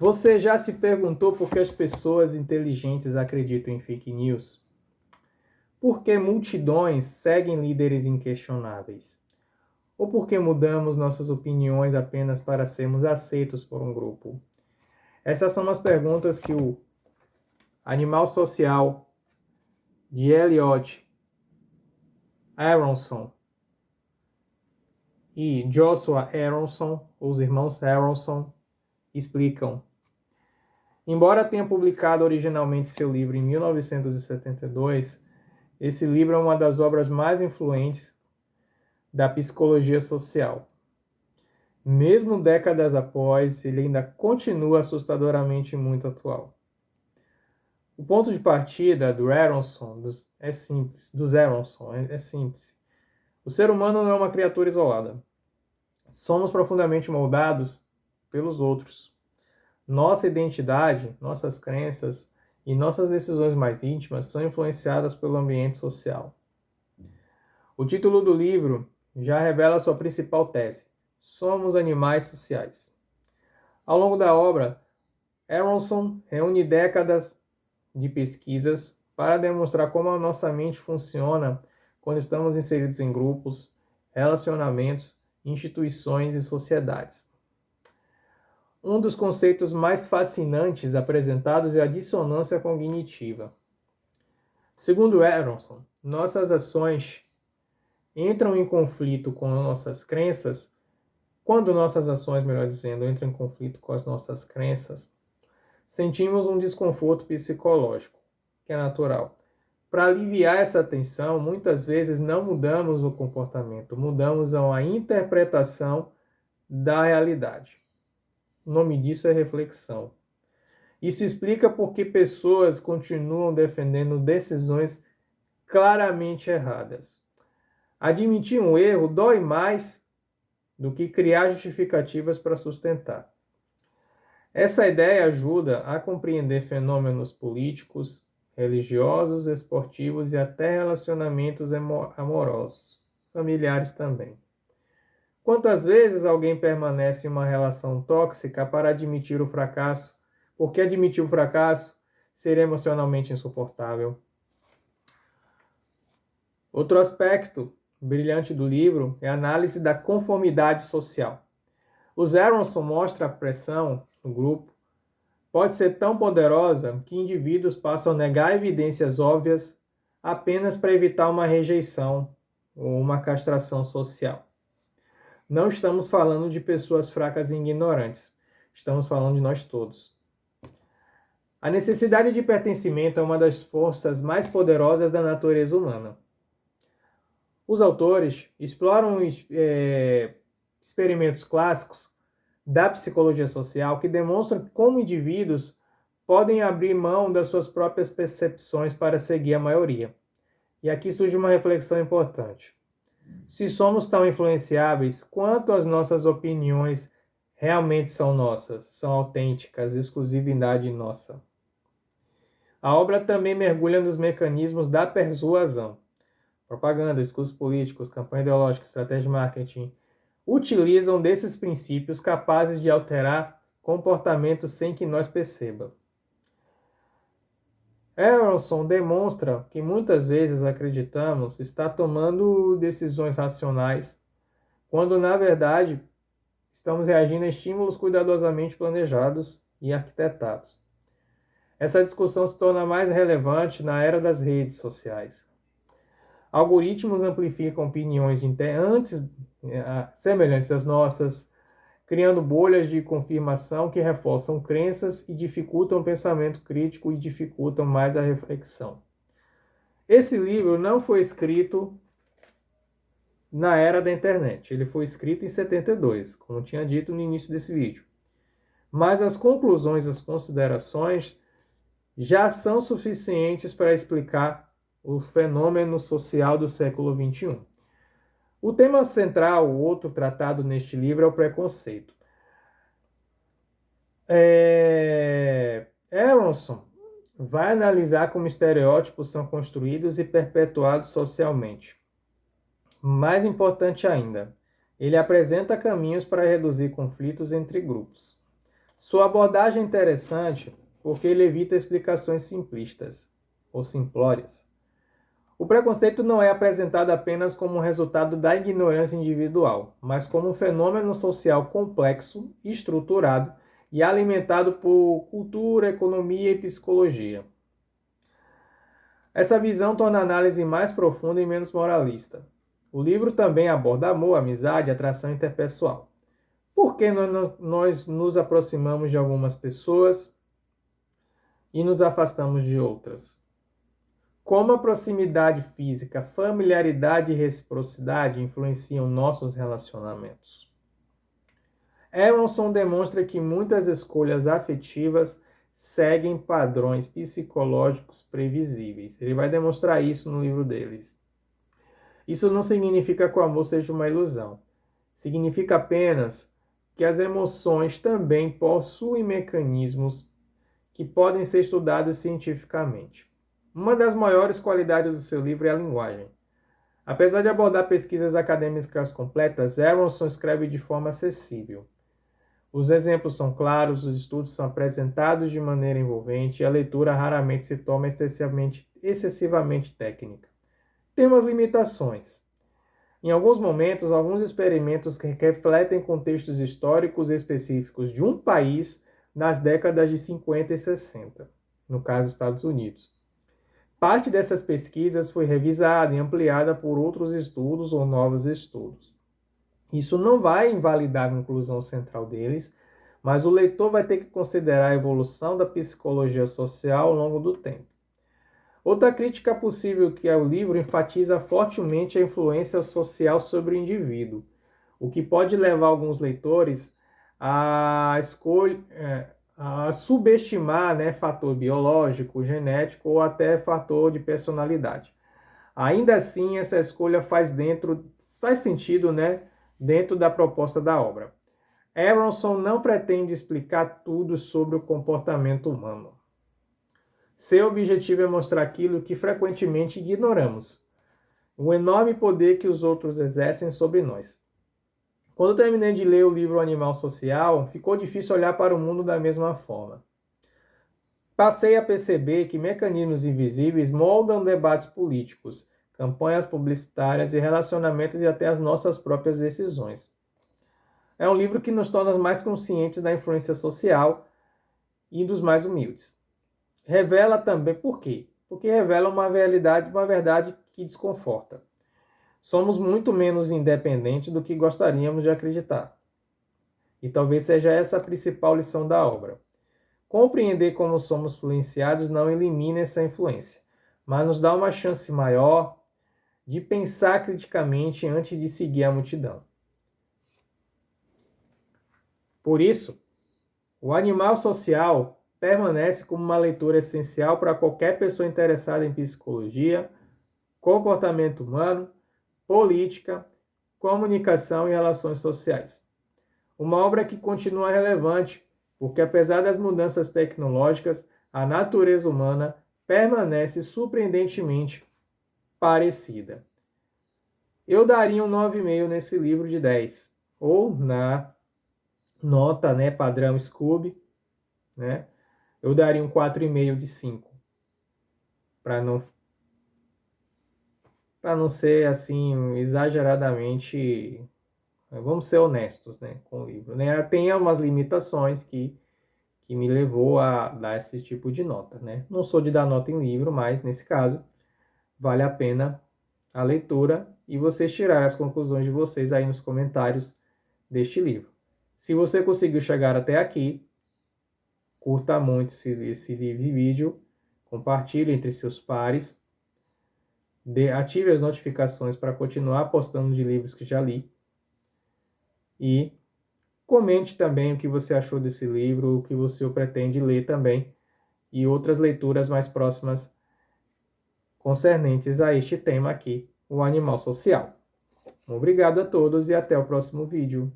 Você já se perguntou por que as pessoas inteligentes acreditam em fake news? Por que multidões seguem líderes inquestionáveis? Ou por que mudamos nossas opiniões apenas para sermos aceitos por um grupo? Essas são as perguntas que o Animal Social de Elliot Aronson e Joshua Aronson, os irmãos Aronson, explicam. Embora tenha publicado originalmente seu livro em 1972, esse livro é uma das obras mais influentes da psicologia social. Mesmo décadas após, ele ainda continua assustadoramente muito atual. O ponto de partida do Aronson é simples. O ser humano não é uma criatura isolada. Somos profundamente moldados pelos outros. Nossa identidade, nossas crenças e nossas decisões mais íntimas são influenciadas pelo ambiente social. O título do livro já revela sua principal tese: somos animais sociais. Ao longo da obra, Aronson reúne décadas de pesquisas para demonstrar como a nossa mente funciona quando estamos inseridos em grupos, relacionamentos, instituições e sociedades. Um dos conceitos mais fascinantes apresentados é a dissonância cognitiva. Segundo Aronson, nossas ações entram em conflito com nossas crenças. Quando nossas ações, melhor dizendo, entram em conflito com as nossas crenças, sentimos um desconforto psicológico, que é natural. Para aliviar essa tensão, muitas vezes não mudamos o comportamento, mudamos a interpretação da realidade. O nome disso é reflexão. Isso explica por que pessoas continuam defendendo decisões claramente erradas. Admitir um erro dói mais do que criar justificativas para sustentar. Essa ideia ajuda a compreender fenômenos políticos, religiosos, esportivos e até relacionamentos amorosos, familiares também. Quantas vezes alguém permanece em uma relação tóxica para admitir o fracasso, porque admitir o fracasso seria emocionalmente insuportável? Outro aspecto brilhante do livro é a análise da conformidade social. Os Aronson mostra a pressão no grupo pode ser tão poderosa que indivíduos passam a negar evidências óbvias apenas para evitar uma rejeição ou uma castração social. Não estamos falando de pessoas fracas e ignorantes. Estamos falando de nós todos. A necessidade de pertencimento é uma das forças mais poderosas da natureza humana. Os autores exploram experimentos clássicos da psicologia social que demonstram como indivíduos podem abrir mão das suas próprias percepções para seguir a maioria. E aqui surge uma reflexão importante. Se somos tão influenciáveis, quanto as nossas opiniões realmente são nossas, são autênticas, exclusividade nossa? A obra também mergulha nos mecanismos da persuasão. Propaganda, discursos políticos, campanha ideológica, estratégia de marketing utilizam desses princípios capazes de alterar comportamentos sem que nós percebamos. Aronson demonstra que muitas vezes acreditamos estar tomando decisões racionais, quando na verdade estamos reagindo a estímulos cuidadosamente planejados e arquitetados. Essa discussão se torna mais relevante na era das redes sociais. Algoritmos amplificam opiniões semelhantes às nossas, criando bolhas de confirmação que reforçam crenças e dificultam o pensamento crítico e dificultam mais a reflexão. Esse livro não foi escrito na era da internet. Ele foi escrito em 72, como tinha dito no início desse vídeo. Mas as conclusões, as considerações já são suficientes para explicar o fenômeno social do século XXI. O tema central, o outro tratado neste livro, é o preconceito. Aronson vai analisar como estereótipos são construídos e perpetuados socialmente. Mais importante ainda, ele apresenta caminhos para reduzir conflitos entre grupos. Sua abordagem é interessante porque ele evita explicações simplistas ou simplórias. O preconceito não é apresentado apenas como um resultado da ignorância individual, mas como um fenômeno social complexo, estruturado e alimentado por cultura, economia e psicologia. Essa visão torna a análise mais profunda e menos moralista. O livro também aborda amor, amizade e atração interpessoal. Por que nós nos aproximamos de algumas pessoas e nos afastamos de outras? Como a proximidade física, familiaridade e reciprocidade influenciam nossos relacionamentos? Emerson demonstra que muitas escolhas afetivas seguem padrões psicológicos previsíveis. Ele vai demonstrar isso no livro deles. Isso não significa que o amor seja uma ilusão. Significa apenas que as emoções também possuem mecanismos que podem ser estudados cientificamente. Uma das maiores qualidades do seu livro é a linguagem. Apesar de abordar pesquisas acadêmicas completas, Emerson escreve de forma acessível. Os exemplos são claros, os estudos são apresentados de maneira envolvente e a leitura raramente se torna excessivamente técnica. Tem umas limitações. Em alguns momentos, alguns experimentos que refletem contextos históricos específicos de um país nas décadas de 50 e 60, no caso Estados Unidos. Parte dessas pesquisas foi revisada e ampliada por outros estudos ou novos estudos. Isso não vai invalidar a conclusão central deles, mas o leitor vai ter que considerar a evolução da psicologia social ao longo do tempo. Outra crítica possível que é o livro enfatiza fortemente a influência social sobre o indivíduo, o que pode levar alguns leitores a subestimar, fator biológico, genético ou até fator de personalidade. Ainda assim, essa escolha faz sentido, dentro da proposta da obra. Emerson não pretende explicar tudo sobre o comportamento humano. Seu objetivo é mostrar aquilo que frequentemente ignoramos, o enorme poder que os outros exercem sobre nós. Quando terminei de ler o livro Animal Social, ficou difícil olhar para o mundo da mesma forma. Passei a perceber que mecanismos invisíveis moldam debates políticos, campanhas publicitárias e relacionamentos e até as nossas próprias decisões. É um livro que nos torna mais conscientes da influência social e dos mais humildes. Revela também por quê? Porque revela uma verdade que desconforta. Somos muito menos independentes do que gostaríamos de acreditar. E talvez seja essa a principal lição da obra. Compreender como somos influenciados não elimina essa influência, mas nos dá uma chance maior de pensar criticamente antes de seguir a multidão. Por isso, o Animal Social permanece como uma leitura essencial para qualquer pessoa interessada em psicologia, comportamento humano, política, comunicação e relações sociais. Uma obra que continua relevante, porque apesar das mudanças tecnológicas, a natureza humana permanece surpreendentemente parecida. Eu daria um 9,5 nesse livro de 10, ou na nota, padrão Scooby, eu daria um 4,5 de 5, para não ser assim exageradamente, vamos ser honestos, com o livro, Tem algumas limitações que me levou a dar esse tipo de nota, Não sou de dar nota em livro, mas nesse caso vale a pena a leitura e vocês tirarem as conclusões de vocês aí nos comentários deste livro. Se você conseguiu chegar até aqui, curta muito esse vídeo, compartilhe entre seus pares, ative as notificações para continuar postando de livros que já li e comente também o que você achou desse livro, o que você pretende ler também e outras leituras mais próximas concernentes a este tema aqui, o animal social. Obrigado a todos e até o próximo vídeo.